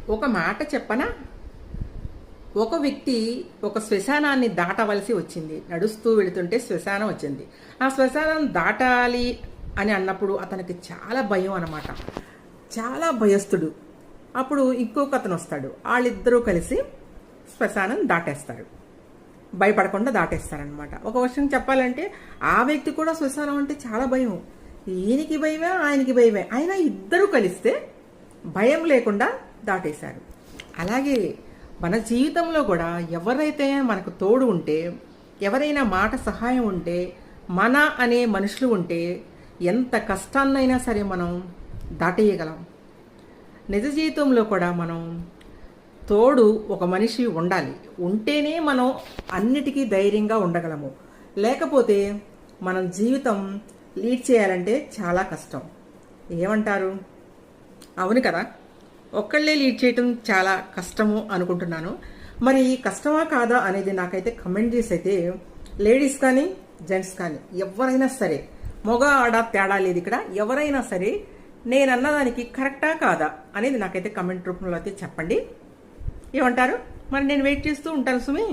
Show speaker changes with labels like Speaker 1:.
Speaker 1: ఒక మాట చెప్పనా? ఒక వ్యక్తి ఒక శ్మశానాన్ని దాటవలసి వచ్చింది. నడుస్తూ వెళుతుంటే శ్మశానం వచ్చింది. ఆ శ్మశానం దాటాలి అని అన్నప్పుడు అతనికి చాలా భయం అన్నమాట. చాలా భయస్థుడు. అప్పుడు ఇంకొక అతను వస్తాడు. వాళ్ళిద్దరూ కలిసి శ్మశానం దాటేస్తారు. భయపడకుండా దాటేస్తారనమాట. ఒక విషయం చెప్పాలంటే ఆ వ్యక్తి కూడా శ్మశానం అంటే చాలా భయం. ఈయనకి భయమే, ఆయనకి భయమే. అయినా ఇద్దరు కలిస్తే భయం లేకుండా దాటేశారు. అలాగే మన జీవితంలో కూడా ఎవరైతే మనకు తోడు ఉంటే, ఎవరైనా మాట సహాయం ఉంటే, మన అనే మనుషులు ఉంటే ఎంత కష్టాన్నైనా సరే మనం దాటేయగలం. నిజ జీవితంలో కూడా మనం తోడు ఒక మనిషి ఉండాలి. ఉంటేనే మనం అన్నిటికీ ధైర్యంగా ఉండగలము. లేకపోతే మనం జీవితం లీడ్ చేయాలంటే చాలా కష్టం. ఏమంటారు? అవును కదా, ఒక్కళ్ళే లీడ్ చేయటం చాలా కష్టము అనుకుంటున్నాను. మరి కష్టమా కాదా అనేది నాకైతే కమెంట్ చేసి అయితే, లేడీస్ కానీ జెంట్స్ కానీ ఎవరైనా సరే, మగ ఆడ తేడా లేదు ఇక్కడ, ఎవరైనా సరే నేను అన్నదానికి కరెక్టా కాదా అనేది నాకైతే కమెంట్ రూపంలో అయితే చెప్పండి. ఏమంటారు? మరి నేను వెయిట్ చేస్తూ ఉంటాను సుమి.